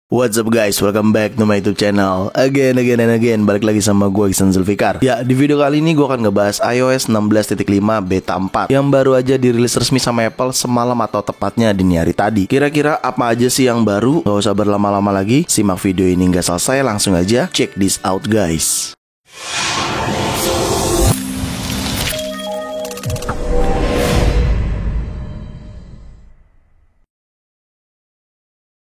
What's up guys, welcome back to my YouTube channel. Again, balik lagi sama gue Iksan Zulfikar. Ya, di video kali ini gue akan ngebahas iOS 16.5 beta 4 yang baru aja dirilis resmi sama Apple semalam atau tepatnya dini hari tadi. Kira-kira apa aja sih yang baru? Gak usah berlama-lama lagi, simak video ini nggak selesai, langsung aja check this out guys.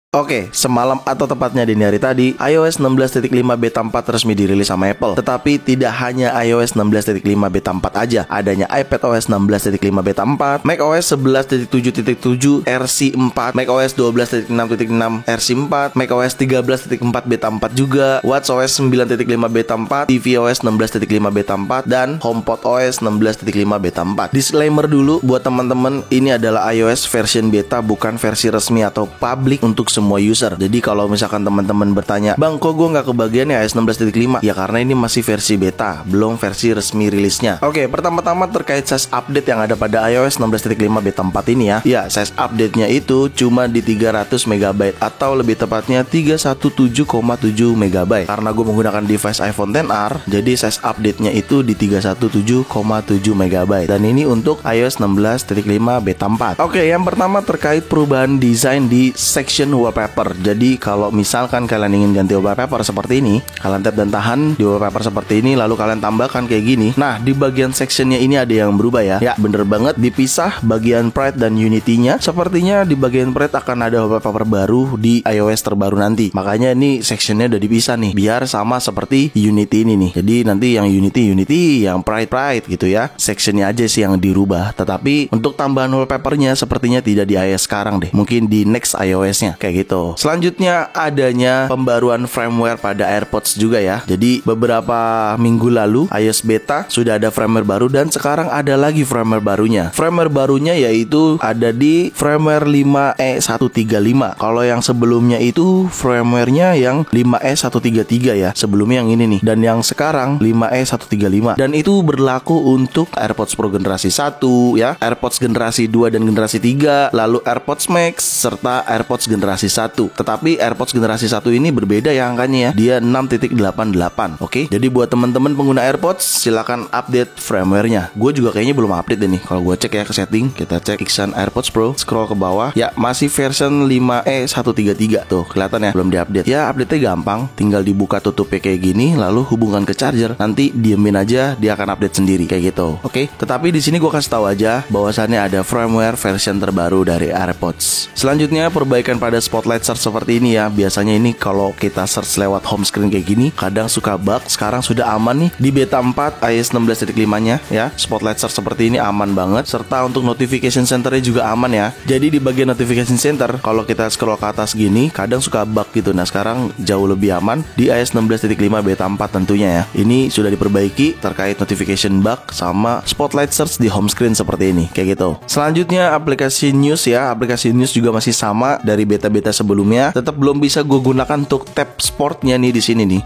Oke, semalam atau tepatnya dini hari tadi, iOS 16.5 beta 4 resmi dirilis sama Apple. Tetapi tidak hanya iOS 16.5 beta 4 aja, adanya iPadOS 16.5 beta 4, macOS 11.7.7 RC 4, macOS 12.6.6 RC 4, macOS 13.4 beta 4 juga, watchOS 9.5 beta 4, tvOS 16.5 beta 4, dan HomePodOS 16.5 beta 4. Disclaimer dulu buat teman-teman, ini adalah iOS version beta, bukan versi resmi atau public untuk semua user. Jadi kalau misalkan teman-teman bertanya, "Bang, kok gue nggak kebagian ya iOS 16.5?" Ya karena ini masih versi beta, belum versi resmi rilisnya. Oke, pertama-tama terkait size update yang ada pada iOS 16.5 beta 4 ini ya. Ya, size update-nya itu cuma di 300 MB atau lebih tepatnya 317,7 MB. Karena gue menggunakan device iPhone XR, jadi size update-nya itu di 317,7 MB. Dan ini untuk iOS 16.5 beta 4. Oke, yang pertama terkait perubahan desain di section wallpaper. Jadi kalau misalkan kalian ingin ganti wallpaper seperti ini, kalian tap dan tahan di wallpaper seperti ini, lalu kalian tambahkan kayak gini. Nah, di bagian sectionnya ini ada yang berubah ya. Ya, bener banget, dipisah bagian Pride dan Unity-nya. Sepertinya di bagian Pride akan ada wallpaper baru di iOS terbaru nanti. Makanya ini sectionnya udah dipisah nih, biar sama seperti Unity ini nih. Jadi nanti yang Unity, yang Pride gitu ya. Sectionnya aja sih yang dirubah. Tetapi untuk tambahan wallpapernya sepertinya tidak di iOS sekarang deh. Mungkin di next iOS-nya kayak gitu. Selanjutnya adanya pembaruan firmware pada AirPods juga ya. Jadi beberapa minggu lalu iOS beta sudah ada firmware baru dan sekarang ada lagi firmware barunya. Firmware barunya yaitu ada di firmware 5E135. Kalau yang sebelumnya itu firmware-nya yang 5E133 ya. Sebelumnya yang ini nih. Dan yang sekarang 5E135. Dan itu berlaku untuk AirPods Pro generasi 1 ya, AirPods generasi 2 dan generasi 3, lalu AirPods Max serta AirPods generasi 1. Tetapi AirPods generasi 1 ini berbeda ya angkanya ya. Dia 6.88. Oke. Jadi buat teman-teman pengguna AirPods, silakan update firmware-nya. Gue juga kayaknya belum update deh nih. Kalau gue cek ya ke setting, kita cek Iksan AirPods Pro, scroll ke bawah. Ya, masih version 5E133. Tuh, kelihatan ya, belum diupdate. Ya, update-nya gampang. Tinggal dibuka tutupnya kayak gini, lalu hubungkan ke charger. Nanti diemin aja, dia akan update sendiri kayak gitu. Oke. Tetapi di sini gue kasih tahu aja bahwasannya ada firmware version terbaru dari AirPods. Selanjutnya perbaikan pada Spotlight Search seperti ini ya. Biasanya ini kalau kita search lewat home screen kayak gini, kadang suka bug. Sekarang sudah aman nih di beta 4 iOS 16.5-nya ya. Spotlight Search seperti ini aman banget. Serta untuk notification center-nya juga aman ya. Jadi di bagian notification center, kalau kita scroll ke atas gini, kadang suka bug gitu. Nah, sekarang jauh lebih aman di iOS 16.5 beta 4 tentunya ya. Ini sudah diperbaiki terkait notification bug sama Spotlight Search di home screen seperti ini, kayak gitu. Selanjutnya aplikasi News ya. Aplikasi News juga masih sama dari beta-beta sebelumnya. Tetap belum bisa gue gunakan untuk tab sportnya nih di sini nih.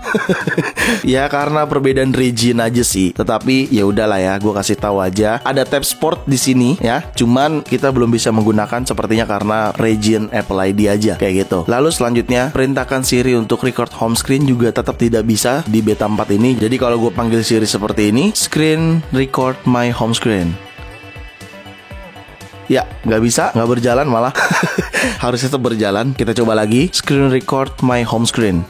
Ya karena perbedaan region aja sih. Tetapi ya udahlah ya, gue kasih tahu aja ada tab sport di sini ya. Cuman kita belum bisa menggunakan sepertinya karena region Apple ID aja kayak gitu. Lalu selanjutnya perintahkan Siri untuk record home screen juga tetap tidak bisa di beta 4 ini. Jadi kalau gue panggil Siri seperti ini, screen record my home screen. Ya, nggak bisa, nggak berjalan malah. Harus tetap berjalan. Kita coba lagi. Screen record my home screen.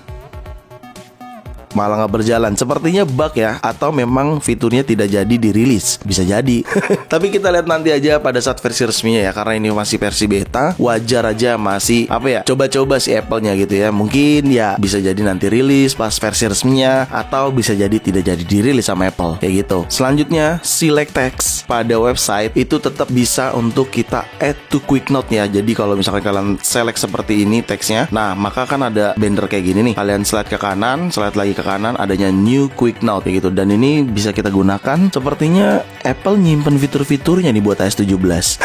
Malah nggak berjalan. Sepertinya bug ya, atau memang fiturnya tidak jadi dirilis. Bisa jadi. Tapi kita lihat nanti aja pada saat versi resminya ya. Karena ini masih versi beta, wajar aja masih coba-coba si Apple-nya gitu ya. Mungkin ya bisa jadi nanti rilis pas versi resminya, atau bisa jadi tidak jadi dirilis sama Apple kayak gitu. Selanjutnya select text pada website itu tetap bisa untuk kita add to quick note ya. Jadi kalau misalkan kalian select seperti ini teksnya, nah maka kan ada banner kayak gini nih. Kalian slide ke kanan, slide lagi ke ke kanan adanya New Quick Note kayak gitu. Dan ini bisa kita gunakan. Sepertinya Apple nyimpen fitur-fiturnya nih buat iOS 17.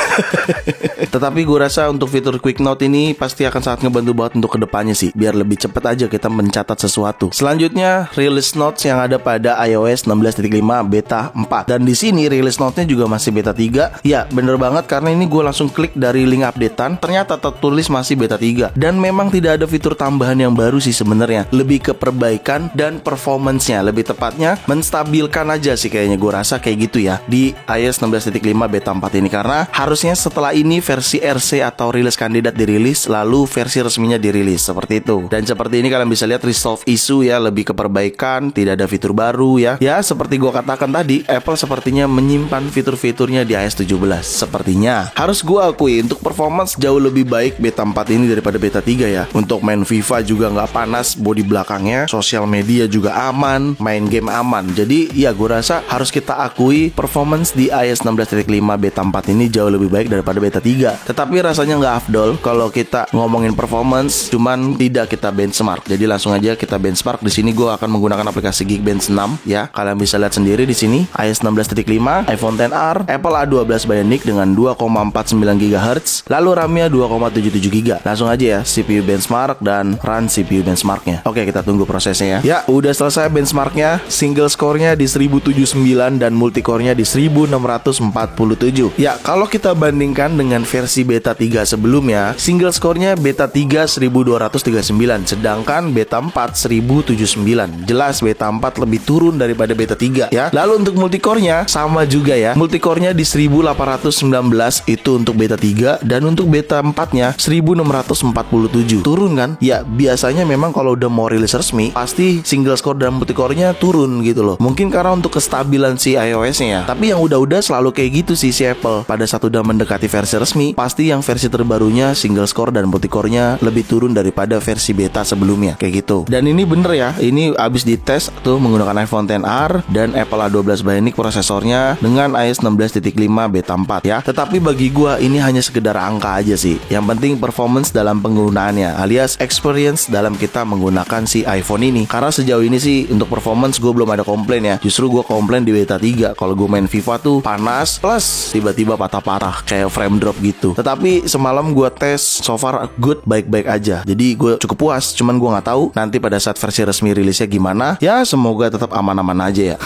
Tetapi gue rasa untuk fitur Quick Note ini pasti akan sangat ngebantu banget untuk kedepannya sih, biar lebih cepet aja kita mencatat sesuatu. Selanjutnya Release Notes yang ada pada iOS 16.5 beta 4. Dan di sini Release Note-nya juga masih beta 3. Ya bener banget, karena ini gue langsung klik dari link updatean, ternyata tertulis masih beta 3. Dan memang tidak ada fitur tambahan yang baru sih sebenarnya, lebih ke perbaikan dan performance-nya. Lebih tepatnya menstabilkan aja sih kayaknya, gue rasa kayak gitu ya di iOS 16.5 beta 4 ini. Karena harusnya setelah ini versi RC atau rilis kandidat dirilis, lalu versi resminya dirilis, seperti itu. Dan seperti ini kalian bisa lihat resolve issue ya, lebih ke perbaikan, tidak ada fitur baru ya. Ya seperti gue katakan tadi, Apple sepertinya menyimpan fitur-fiturnya di iOS 17. Sepertinya harus gue akui untuk performance jauh lebih baik beta 4 ini daripada beta 3 ya. Untuk main FIFA juga nggak panas body belakangnya, sosial media juga aman, main game aman. Jadi ya gue rasa harus kita akui performance di iOS 16.5 beta 4 ini jauh lebih baik daripada beta 3. Tetapi rasanya nggak afdol kalau kita ngomongin performance cuman tidak kita benchmark. Jadi langsung aja kita benchmark. Di sini gue akan menggunakan aplikasi Geekbench 6 ya. Kalian bisa lihat sendiri di sini iOS 16.5, iPhone XR, Apple A12 Bionic dengan 2,49 GHz, lalu RAM-nya 2,77 GB. Langsung aja ya CPU benchmark dan run CPU benchmarknya. Oke, kita tunggu prosesnya ya. Ya, udah selesai benchmarknya. Single score-nya di 1079 dan multicore-nya di 1647. Ya, kalau kita bandingkan dengan versi beta 3 sebelumnya, single score-nya beta 3 1239, sedangkan beta 4 1079. Jelas beta 4 lebih turun daripada beta 3 ya. Lalu untuk multicore-nya sama juga ya. Multicore-nya di 1819 itu untuk beta 3, dan untuk beta 4-nya 1647. Turun kan? Ya, biasanya memang kalau udah mau rilis resmi pasti single score dan multicore-nya turun gitu loh. Mungkin karena untuk kestabilan si iOS-nya ya. Tapi yang udah-udah selalu kayak gitu sih si Apple. Pada saat udah mendekati versi resmi, pasti yang versi terbarunya single score dan multicore-nya lebih turun daripada versi beta sebelumnya, kayak gitu. Dan ini bener ya, ini abis dites tuh menggunakan iPhone XR dan Apple A12 Bionic prosesornya dengan iOS 16.5 beta 4 ya. Tetapi bagi gua ini hanya sekedar angka aja sih. Yang penting performance dalam penggunaannya, alias experience dalam kita menggunakan si iPhone ini. Karena sejauh ini sih untuk performance gue belum ada komplain ya. Justru gue komplain di beta 3 kalau gue main FIFA tuh panas plus tiba-tiba patah parah kayak frame drop gitu. Tetapi semalam gue tes, so far good, baik-baik aja. Jadi gue cukup puas. Cuman gue nggak tahu nanti pada saat versi resmi rilisnya gimana. Ya semoga tetap aman-aman aja ya.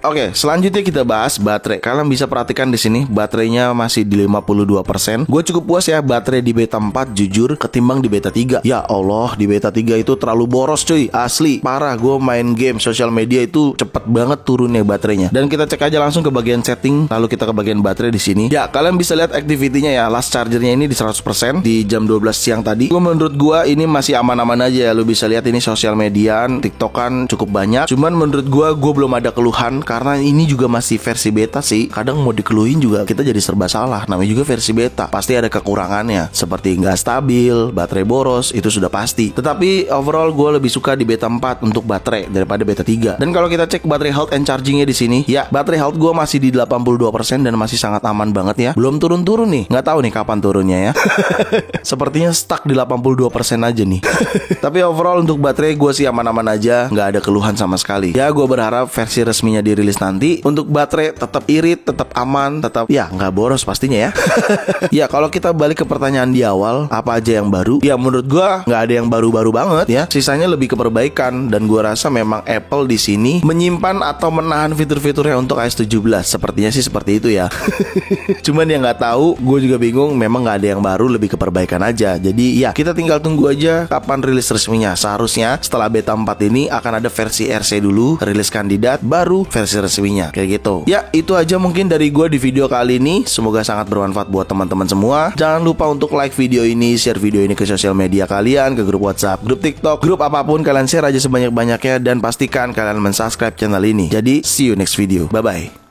Oke, selanjutnya kita bahas baterai. Kalian bisa perhatikan di sini baterainya masih di 52%. Gue cukup puas ya baterai di beta 4 jujur ketimbang di beta 3. Ya Allah, di beta 3 itu terlalu boros cuy. Asli, parah. Gue main game, sosial media itu cepet banget turunnya baterainya. Dan kita cek aja langsung ke bagian setting, lalu kita ke bagian baterai di sini. Ya, kalian bisa lihat activity-nya ya. Last chargernya ini di 100% di jam 12 siang tadi. Menurut gue ini masih aman-aman aja ya. Lu bisa lihat ini sosial mediaan, TikTokan cukup banyak. Cuman menurut gue belum ada keluhan karena ini juga masih versi beta sih. Kadang mau dikeluhin juga kita jadi serba salah. Namanya juga versi beta, pasti ada kekurangannya seperti nggak stabil, baterai boros, itu sudah pasti. Tetapi overall gue lebih suka di beta 4 untuk baterai daripada beta 3. Dan kalau kita cek baterai health and chargingnya di sini, ya baterai health gue masih di 82% dan masih sangat aman banget ya. Belum turun-turun nih, nggak tahu nih kapan turunnya ya. Sepertinya stuck di 82% aja nih. Tapi overall untuk baterai gue sih aman-aman aja, nggak ada keluhan sama sekali. Ya gue berharap versi resminya dirilis nanti untuk baterai tetap irit, tetap aman, tetap ya nggak boros pastinya ya. Ya kalau kita balik ke pertanyaan di awal, apa aja yang baru? Ya menurut gue nggak ada yang baru-baru banget ya. Sisanya lebih ke perbaikan, dan gue rasa memang Apple di sini menyimpan atau menahan fitur-fiturnya untuk iOS 17. Sepertinya sih seperti itu ya. Cuman yang nggak tahu, gue juga bingung. Memang nggak ada yang baru, lebih ke perbaikan aja. Jadi ya kita tinggal tunggu aja kapan rilis resminya. Seharusnya setelah beta 4 ini akan ada versi RC dulu, rilis kandidat, baru versi resminya, kayak gitu. Ya itu aja mungkin dari gue di video kali ini. Semoga sangat bermanfaat buat teman-teman semua. Jangan lupa untuk like video ini, share video ini ke sosial media kalian, ke grup WhatsApp, grup TikTok, grup apapun kalian share aja sebanyak-banyaknya, dan pastikan kalian mensubscribe channel ini. Jadi see you next video. Bye bye.